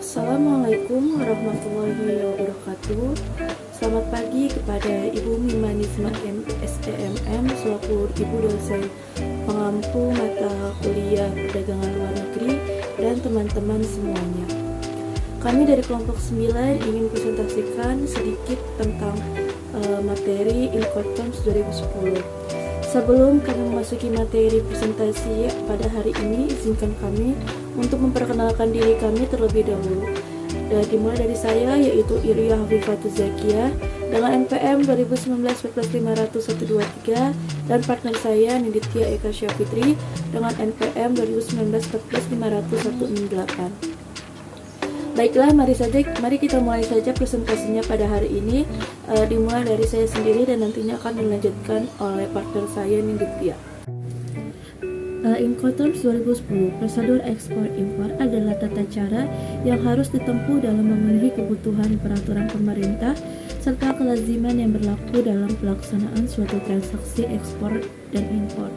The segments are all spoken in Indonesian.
Assalamualaikum warahmatullahi wabarakatuh. Selamat pagi kepada Ibu Mimanisma SEMM selaku Ibu dosen pengampu mata kuliah perdagangan luar negeri dan teman-teman semuanya. Kami dari kelompok 9 ingin presentasikan sedikit tentang materi Incoterms 2010. Sebelum kami memasuki materi presentasi pada hari ini, izinkan kami untuk memperkenalkan diri kami terlebih dahulu. Dimulai dari saya, yaitu Iria Hafifatul Zakia dengan NPM 2019-1450123 dan partner saya Ninditya Eka Syafitri dengan NPM 2019-1450168. Baiklah, mari kita mulai saja presentasinya pada hari ini. Dimulai dari saya sendiri dan nantinya akan dilanjutkan oleh partner saya Ninditya. Incoterms 2010, prosedur ekspor impor adalah tata cara yang harus ditempuh dalam memenuhi kebutuhan peraturan pemerintah serta kelaziman yang berlaku dalam pelaksanaan suatu transaksi ekspor dan impor.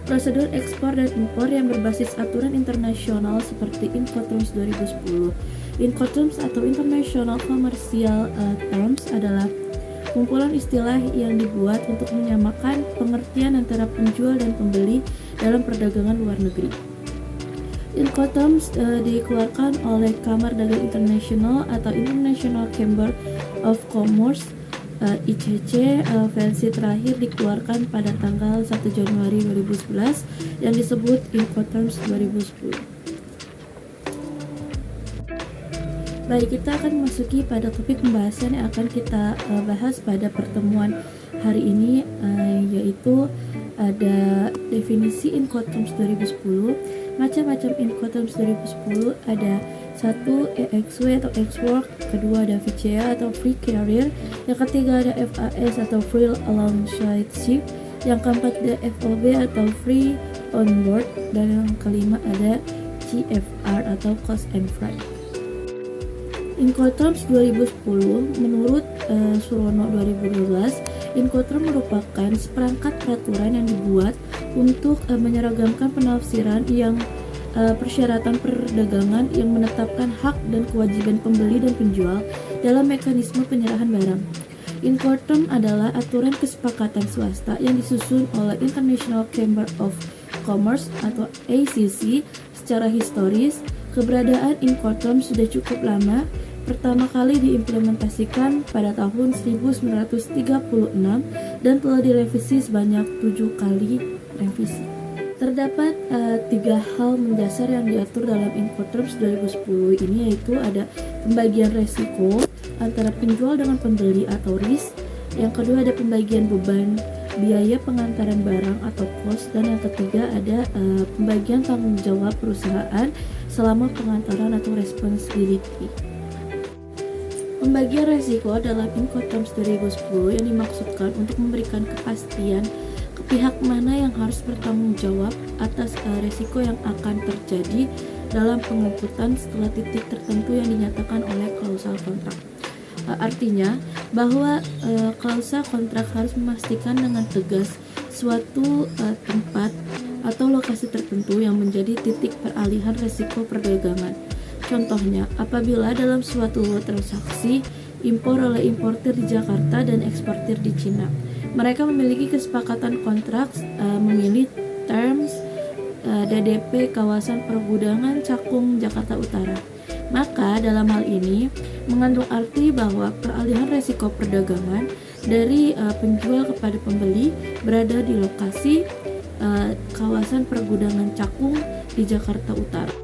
Prosedur ekspor dan impor yang berbasis aturan internasional seperti Incoterms 2010. Incoterms atau International Commercial Terms adalah kumpulan istilah yang dibuat untuk menyamakan pengertian antara penjual dan pembeli dalam perdagangan luar negeri. Incoterms dikeluarkan oleh Kamar Dagang Internasional atau International Chamber of Commerce ICC. Versi terakhir dikeluarkan pada tanggal 1 Januari 2011 yang disebut Incoterms 2010. Baik, kita akan memasuki pada topik pembahasan yang akan kita bahas pada pertemuan hari ini, yaitu ada definisi Incoterms 2010. Macam-macam Incoterms 2010 ada 1. EXW atau Ex-Work, kedua ada VCA atau Free Carrier, yang ketiga ada FAS atau Free Alongside Ship, yang keempat ada FOB atau Free On Board, dan yang kelima ada CFR atau Cost and Freight. Incoterms 2010 menurut Surono 2012, Incoterms merupakan seperangkat peraturan yang dibuat untuk menyeragamkan penafsiran yang persyaratan perdagangan yang menetapkan hak dan kewajiban pembeli dan penjual dalam mekanisme penyerahan barang. Incoterms adalah aturan kesepakatan swasta yang disusun oleh International Chamber of Commerce atau ACC. Secara historis, keberadaan Incoterms sudah cukup lama. Pertama kali diimplementasikan pada tahun 1936 dan telah direvisi sebanyak 7 kali revisi. Terdapat 3 hal mendasar yang diatur dalam Incoterms 2010 ini, yaitu ada pembagian resiko antara penjual dengan pembeli atau risk, yang kedua ada pembagian beban biaya pengantaran barang atau cost, dan yang ketiga ada pembagian tanggung jawab perusahaan selama pengantaran atau responsibility. Pembagian resiko dalam Incoterms 2010 yang dimaksudkan untuk memberikan kepastian ke pihak mana yang harus bertanggung jawab atas resiko yang akan terjadi dalam pengangkutan setelah titik tertentu yang dinyatakan oleh klausal kontrak. Artinya bahwa klausa kontrak harus memastikan dengan tegas suatu tempat atau lokasi tertentu yang menjadi titik peralihan resiko perdagangan. Contohnya, apabila dalam suatu transaksi impor oleh importir di Jakarta dan eksportir di Cina, mereka memiliki kesepakatan kontrak memilih terms DDP kawasan pergudangan Cakung, Jakarta Utara. Maka dalam hal ini mengandung arti bahwa peralihan resiko perdagangan dari penjual kepada pembeli berada di lokasi kawasan pergudangan Cakung di Jakarta Utara.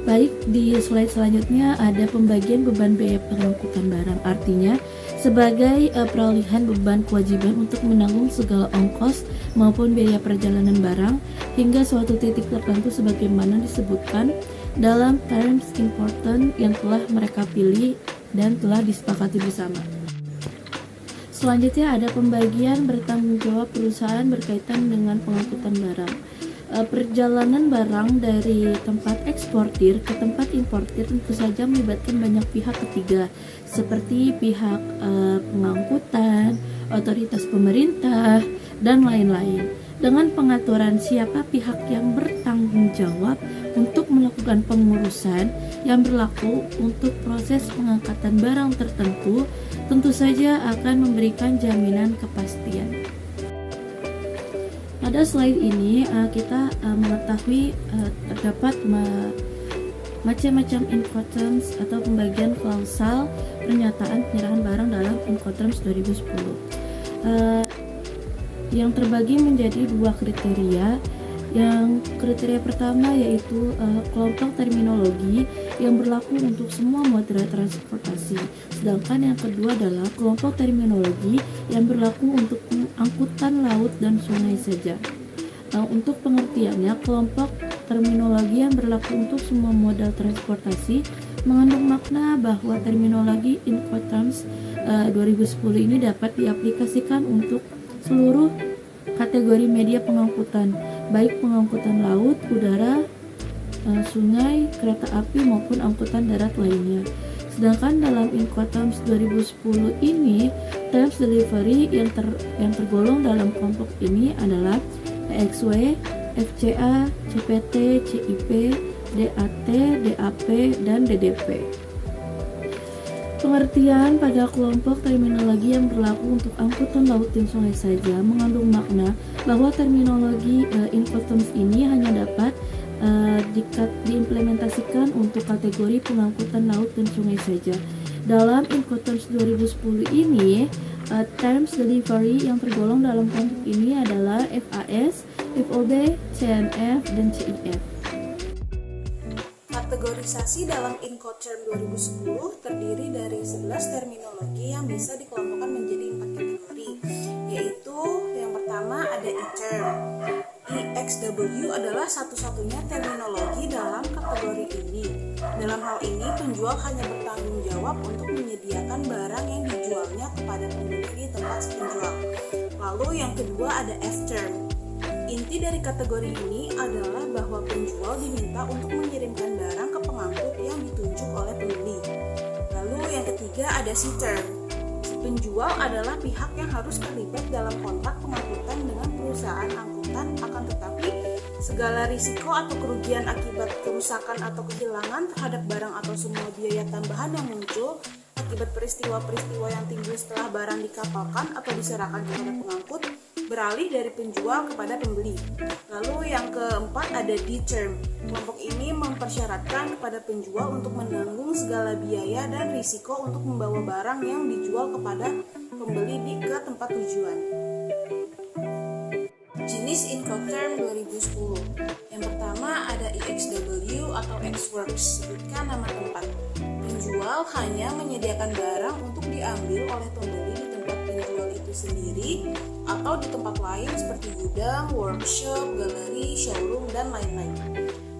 Baik, di slide selanjutnya ada pembagian beban biaya pengangkutan barang. Artinya, sebagai peralihan beban kewajiban untuk menanggung segala ongkos maupun biaya perjalanan barang hingga suatu titik tertentu sebagaimana disebutkan dalam terms important yang telah mereka pilih dan telah disepakati bersama. Selanjutnya ada pembagian bertanggung jawab perusahaan berkaitan dengan pengangkutan barang. Perjalanan barang dari tempat eksportir ke tempat importir tentu saja melibatkan banyak pihak ketiga seperti pihak pengangkutan, otoritas pemerintah, dan lain-lain. dengan pengaturan siapa pihak yang bertanggung jawab untuk melakukan pengurusan yang berlaku untuk proses pengangkatan barang tertentu, tentu saja akan memberikan jaminan kepastian. Pada slide ini kita mengetahui terdapat macam-macam Incoterms atau pembagian klausal pernyataan penyerahan barang dalam Incoterms 2010. Yang terbagi menjadi dua kriteria. Yang kriteria pertama yaitu kelompok terminologi yang berlaku untuk semua moda transportasi. Sedangkan yang kedua adalah kelompok terminologi yang berlaku untuk angkutan laut dan sungai saja. Untuk pengertiannya, kelompok terminologi yang berlaku untuk semua moda transportasi mengandung makna bahwa terminologi Incoterms 2010 ini dapat diaplikasikan untuk seluruh kategori media pengangkutan, baik pengangkutan laut, udara, sungai, kereta api maupun angkutan darat lainnya. Sedangkan dalam Incoterms 2010 ini, terms delivery yang tergolong dalam kelompok ini adalah EXW, FCA, CPT, CIP, DAT, DAP, dan DDP. Pengertian pada kelompok terminologi yang berlaku untuk angkutan laut dan sungai saja mengandung makna bahwa terminologi Incoterms ini hanya dapat diimplementasikan untuk kategori pengangkutan laut dan sungai saja. Dalam Incoterms 2010 ini, terms delivery yang tergolong dalam kelompok ini adalah FAS, FOB, CNF, dan CIF. Kategorisasi dalam Incoterms 2010 terdiri dari 11 terminologi yang bisa dikelompokkan menjadi 4 kategori, yaitu yang pertama ada e-term. EXW adalah satu-satunya terminologi dalam kategori ini. Dalam hal ini, penjual hanya bertanggung jawab untuk menyediakan barang yang dijualnya kepada pembeli di tempat penjual. Lalu yang kedua ada F-term. Inti dari kategori ini adalah bahwa penjual diminta untuk mengirimkan barang ke pengangkut yang ditunjuk oleh pembeli. Lalu yang ketiga ada C-term. Penjual adalah pihak yang harus terlibat dalam kontrak pengangkutan dengan perusahaan angkutan, akan tetapi segala risiko atau kerugian akibat kerusakan atau kehilangan terhadap barang atau semua biaya tambahan yang muncul akibat peristiwa-peristiwa yang timbul setelah barang dikapalkan atau diserahkan kepada pengangkut beralih dari penjual kepada pembeli. Lalu yang keempat ada D-term. Kelompok ini mempersyaratkan kepada penjual untuk menanggung segala biaya dan risiko untuk membawa barang yang dijual kepada pembeli ke tempat tujuan. Jenis Incoterms 2010. Yang pertama ada EXW atau Ex-Works, sebutkan nama tempat. Penjual hanya menyediakan barang untuk diambil oleh pembeli di tempat penjual itu sendiri atau di tempat lain seperti gudang, workshop, galeri, showroom, dan lain-lain.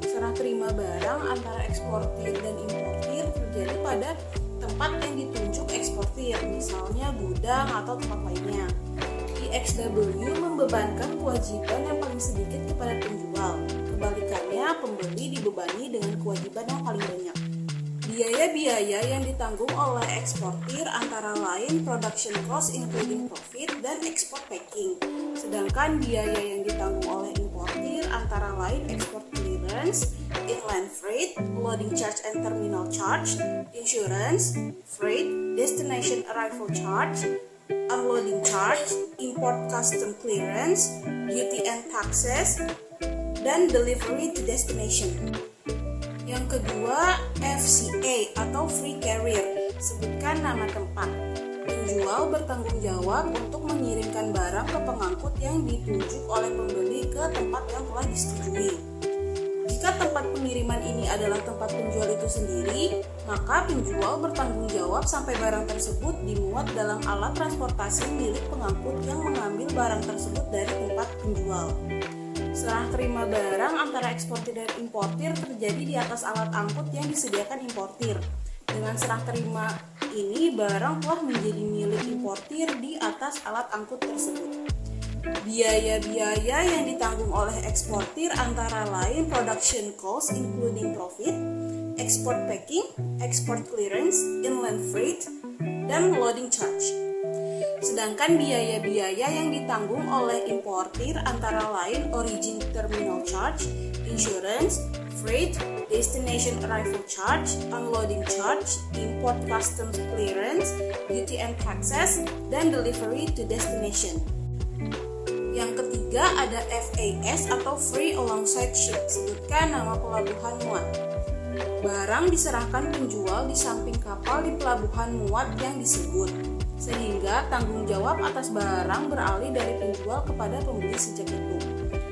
Serah terima barang antara eksportir dan importir terjadi pada tempat yang ditunjuk eksportir, misalnya gudang atau tempat lainnya. EXW membebankan kewajiban yang paling sedikit kepada penjual. Kebalikannya, pembeli dibebani dengan kewajiban yang paling banyak. Biaya-biaya yang ditanggung oleh eksportir antara lain production cost including profit dan export packing. Sedangkan biaya yang ditanggung oleh importir antara lain export clearance, inland freight, loading charge and terminal charge, insurance, freight, destination arrival charge, unloading charge, import custom clearance, duty and taxes, dan delivery to destination. Yang kedua, FCA atau Free Carrier, sebutkan nama tempat. Penjual bertanggung jawab untuk mengirimkan barang ke pengangkut yang ditunjuk oleh pembeli ke tempat yang telah disetujui. Jika tempat pengiriman ini adalah tempat penjual itu sendiri, maka penjual bertanggung jawab sampai barang tersebut dimuat dalam alat transportasi milik pengangkut yang mengambil barang tersebut dari tempat penjual. Serah terima barang antara eksportir dan importir terjadi di atas alat angkut yang disediakan importir. Dengan serah terima ini, barang telah menjadi milik importir di atas alat angkut tersebut. Biaya-biaya yang ditanggung oleh eksportir antara lain production cost including profit, export packing, export clearance, inland freight, dan loading charge. Sedangkan biaya-biaya yang ditanggung oleh importir antara lain origin terminal charge, insurance, freight, destination arrival charge, unloading charge, import customs clearance, duty and taxes, dan delivery to destination. Yang ketiga ada FAS atau Free Alongside Ship, sebutkan nama pelabuhan muat. Barang diserahkan penjual di samping kapal di pelabuhan muat yang disebut, sehingga tanggung jawab atas barang beralih dari penjual kepada pembeli sejak itu.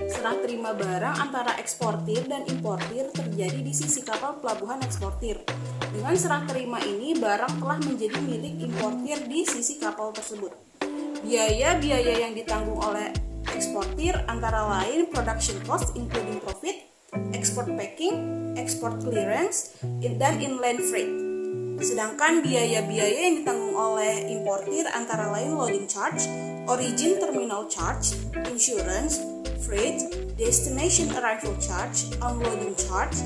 Serah terima barang antara eksportir dan importir terjadi di sisi kapal pelabuhan eksportir. Dengan serah terima ini, barang telah menjadi milik importir di sisi kapal tersebut. Biaya-biaya yang ditanggung oleh eksportir antara lain production cost including profit, export packing, export clearance, dan inland freight. Sedangkan biaya-biaya yang ditanggung oleh importir antara lain loading charge, origin terminal charge, insurance, freight, destination arrival charge, unloading charge,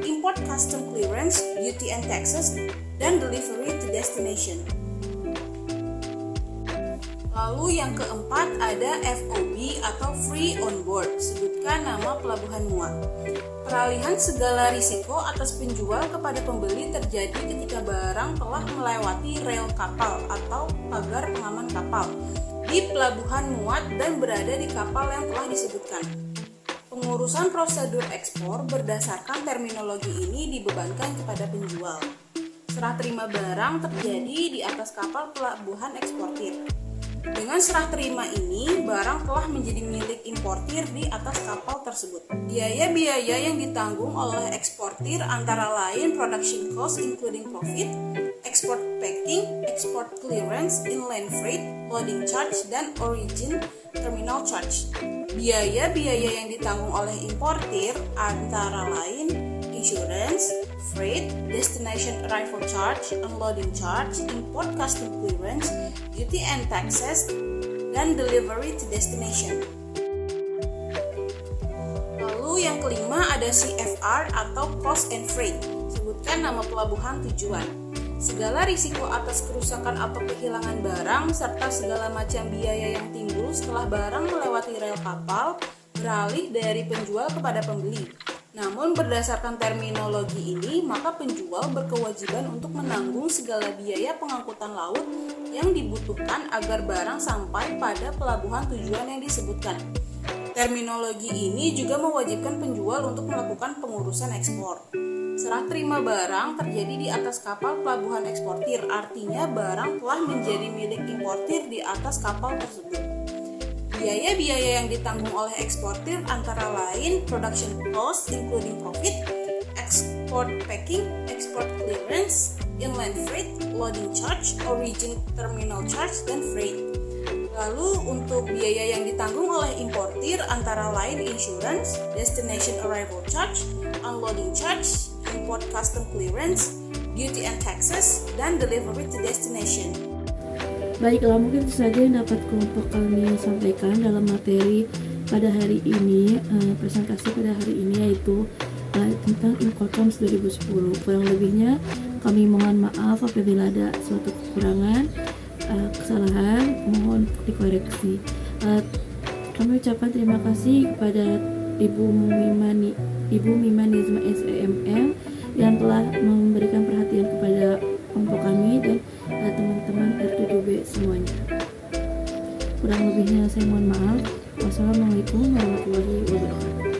import custom clearance, duty and taxes, dan delivery to destination. Lalu yang keempat ada FOB atau Free On Board, sebutkan nama pelabuhan muat. Peralihan segala risiko atas penjual kepada pembeli terjadi ketika barang telah melewati rel kapal atau pagar pengaman kapal di pelabuhan muat dan berada di kapal yang telah disebutkan. Pengurusan prosedur ekspor berdasarkan terminologi ini dibebankan kepada penjual. Serah terima barang terjadi di atas kapal pelabuhan eksportir. Dengan serah terima ini, barang telah menjadi milik importir di atas kapal tersebut. Biaya-biaya yang ditanggung oleh eksportir antara lain production cost including profit, export packing, export clearance, inland freight, loading charge, dan origin terminal charge. Biaya-biaya yang ditanggung oleh importir antara lain insurance, freight, destination arrival charge, unloading charge, import custom clearance, duty and taxes, dan delivery to destination. Lalu yang kelima ada CFR atau cost and freight, sebutkan nama pelabuhan tujuan. Segala risiko atas kerusakan atau kehilangan barang serta segala macam biaya yang timbul setelah barang melewati rel kapal beralih dari penjual kepada pembeli. Namun berdasarkan terminologi ini, maka penjual berkewajiban untuk menanggung segala biaya pengangkutan laut yang dibutuhkan agar barang sampai pada pelabuhan tujuan yang disebutkan. Terminologi ini juga mewajibkan penjual untuk melakukan pengurusan ekspor. Serah terima barang terjadi di atas kapal pelabuhan eksportir, artinya barang telah menjadi milik importir di atas kapal tersebut. Biaya-biaya yang ditanggung oleh eksportir antara lain production cost including profit, export packing, export clearance, inland freight, loading charge, origin terminal charge, dan freight. Lalu untuk biaya yang ditanggung oleh importir antara lain insurance, destination arrival charge, unloading charge, import custom clearance, duty and taxes, dan delivery to destination. Baiklah, mungkin itu saja yang dapat kelompok kami sampaikan dalam materi pada hari ini, presentasi pada hari ini, yaitu tentang Incoterms 2010. Kurang lebihnya kami mohon maaf apabila ada suatu kekurangan, kesalahan, mohon dikoreksi. Kami ucapkan terima kasih kepada Ibu Mimanizma SEMM yang telah memberikan perhatian kepada kelompok kami dan teman-teman R7B semuanya. Kurang lebihnya saya mohon maaf. Wassalamualaikum warahmatullahi wabarakatuh.